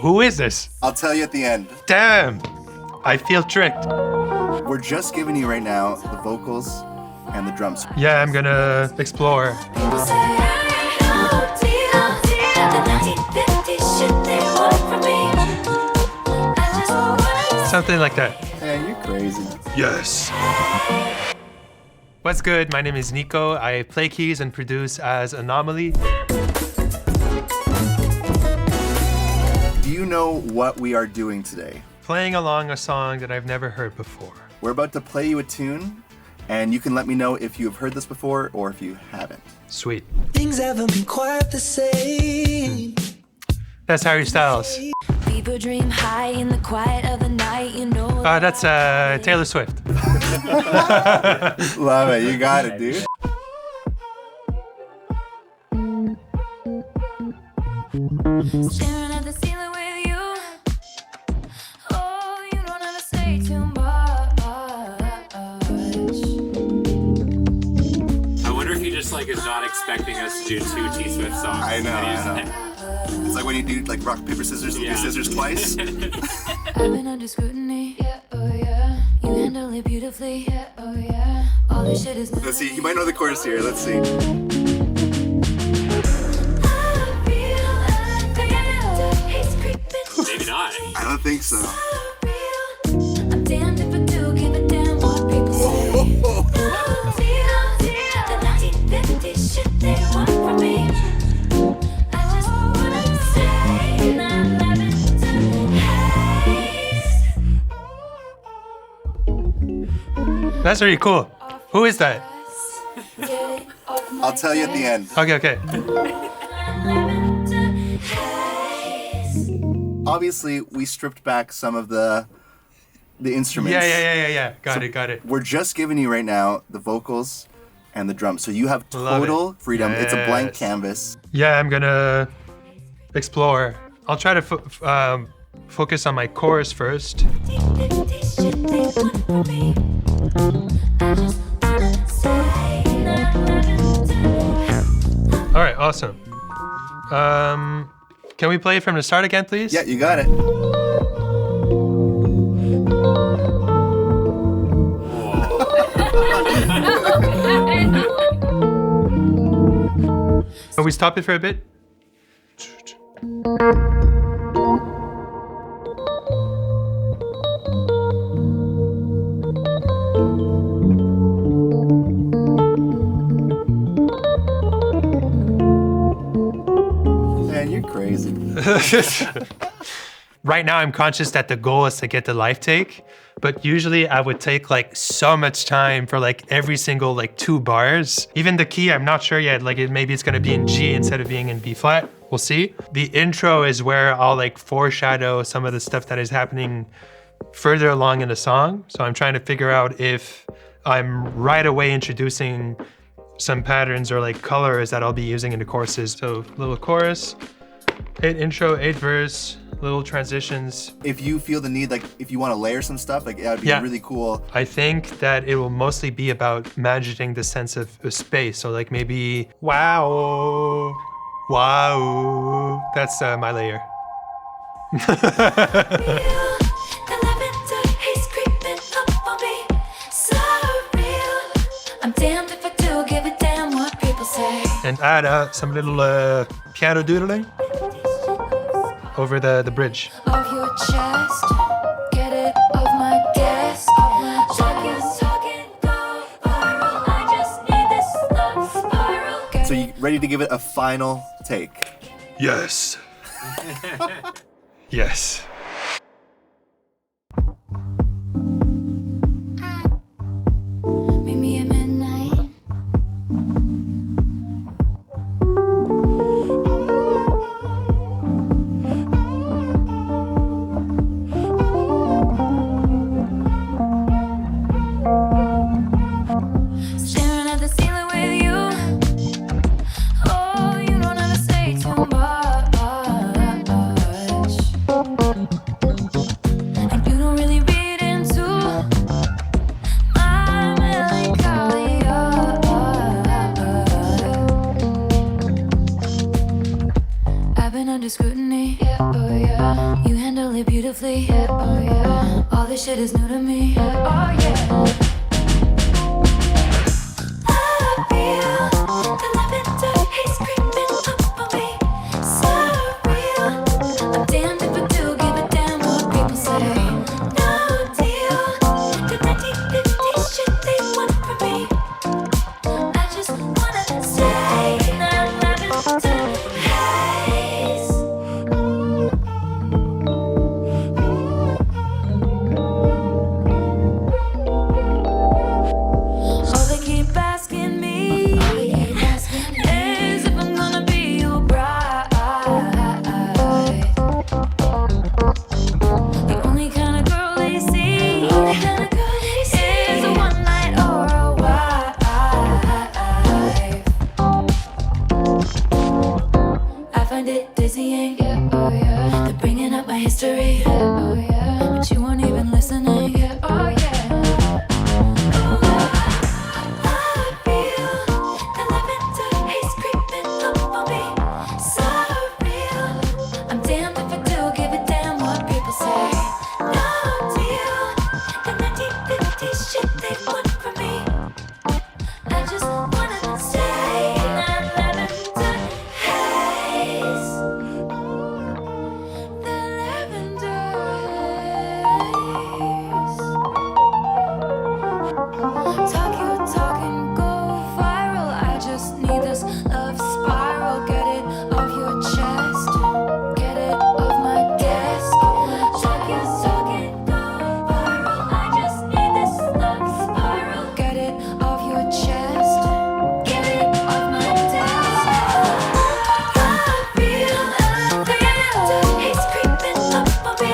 Who is this? I'll tell you at the end. Damn! I feel tricked. We're just giving you right now the vocals and the drums. Yeah, I'm gonna explore. Something like that. Yeah, you're crazy. Yes. What's good? My name is Nico. I play keys and produce as Anomalie. Do you know what we are doing today? Playing along a song that I've never heard before. We're about to play you a tune, and you can let me know if you have heard this before or if you haven't. Sweet. Things haven't been quite the same. That's Harry Styles. People dream high in the quiet of the night, you know. That's Taylor Swift. Love it, you got it, dude. Staring at the ceiling with you. Oh, you don't ever say too much. I wonder if he just is not expecting us to do two T-Swift songs. I know. It's like when you do rock, paper, scissors, and do scissors twice. I've been under scrutiny. Yeah, oh yeah. You handle it beautifully. Yeah, oh yeah. All this shit is. Let's see, you might know the chorus here. Let's see. Maybe not. I don't think so. I'm damned if I do give a damn what people say. The 1950s shit they want from me. I just wanna say Lavender Haze. That's really cool. Who is that? I'll tell you at the end. Okay. Obviously, we stripped back some of the instruments. Yeah. Got it. We're just giving you right now the vocals and the drums. So you have total freedom. Yes. It's a blank canvas. Yeah, I'm gonna explore. I'll try to focus on my chorus first. All right, awesome. Can we play it from the start again, please? Yeah, you got it. Can we stop it for a bit? Man, you're crazy. Right now, I'm conscious that the goal is to get the live take, but usually I would take so much time for every single 2 bars. Even the key, I'm not sure yet. Maybe it's gonna be in G instead of being in B flat. We'll see. The intro is where I'll foreshadow some of the stuff that is happening further along in the song. So I'm trying to figure out if I'm right away introducing some patterns or colors that I'll be using in the choruses. So little chorus, 8 intro, 8 verse, little transitions. If you feel the need, if you want to layer some stuff, that would be really cool. I think that it will mostly be about managing the sense of space. So maybe, wow. That's my layer. I'm damned if I do give a damn what people say. And add some little piano doodling over the bridge. Of your chest, get it off my desk. Talking, go viral. I just need this love spiral. So you ready to give it a final take? Yes. Yes. Meet me at midnight. Staring at the ceiling with you. Oh, you don't ever say too much. I've been under scrutiny. Yeah, oh yeah. You handle it beautifully. Yeah, oh yeah. All this shit is new to me. Yeah, oh yeah. I feel the lavender haze creeping up on me. So real. I'm damned if I do give a damn what people say. No deal. The 1950 shit they want from me. I just wanna say that lavender haze. All they keep asking me is if I'm gonna be your bride. The only kind of girl they see is a one night or a wife. I find it dizzying, yeah, oh yeah. They're bringing up my history, yeah, oh yeah. But you weren't even listening, yeah, oh yeah. I feel the lavender haze creeping up on me. So real. I'm damned if I do give a damn what people say. No deal. The 1950s shit they want from me. I just wanna say that lavender haze. The lavender haze. Talk your talk and go viral. I just need this love spiral. Get it off your chest. Get it off my desk. Talk your talk and go viral. I just need this love spiral. Get it off your chest. Get it off my desk. I feel the lavender haze creeping up on me.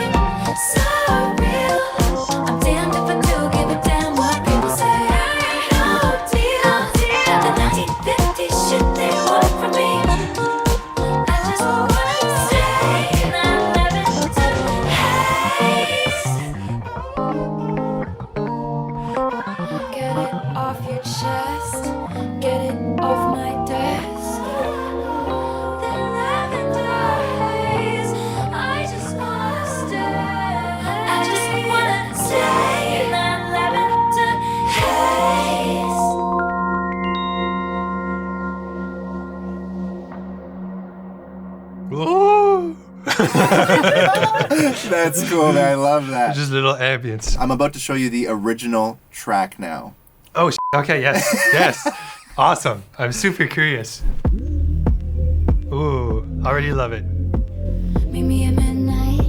So real. I'm damned if I do give a damn what people say. No deal. The 1950s shit they want from me. I just wanna say that lavender haze. Get it off your chest. Get it off my desk. The lavender haze. I just wanna stay. I just wanna stay in that lavender haze. Ooh. That's cool, man. I love that. Just little ambience. I'm about to show you the original track now. Oh, okay, yes, yes. Awesome. I'm super curious. Ooh, already love it. Meet me at midnight.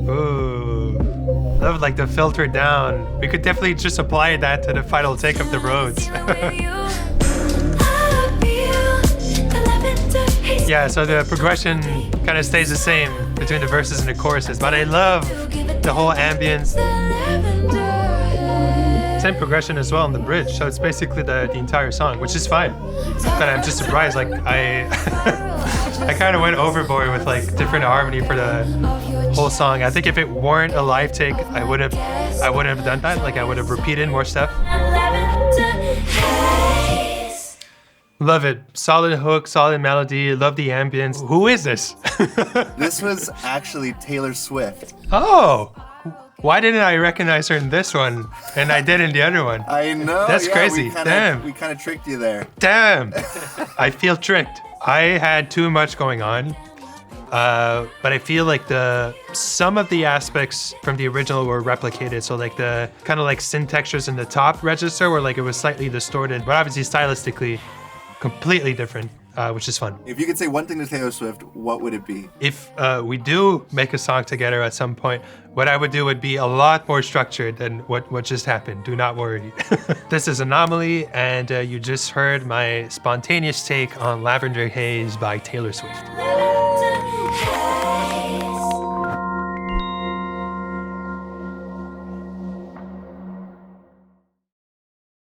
Ooh, love like the filter down. We could definitely just apply that to the final take of the roads. Yeah, so the progression kind of stays the same between the verses and the choruses, but I love the whole ambience. Same progression as well in the bridge, so it's basically the entire song, which is fine. But I'm just surprised, like I I kind of went overboard with like different harmony for the whole song. I think if it weren't a live take, I would have done that. Like I would have repeated more stuff. Love it. Solid hook, solid melody. Love the ambience. Who is this? This was actually Taylor Swift. Oh, why didn't I recognize her in this one and I did in the other one? I know. That's yeah, crazy. Damn. We kind of tricked you there. Damn. I feel tricked. I had too much going on. But I feel like some of the aspects from the original were replicated. So like the kind of like synth textures in the top register where like it was slightly distorted, but obviously stylistically completely different, which is fun. If you could say one thing to Taylor Swift, what would it be? If we do make a song together at some point, what I would do would be a lot more structured than what just happened. Do not worry. This is Anomalie, and you just heard my spontaneous take on Lavender Haze by Taylor Swift. Lavender haze.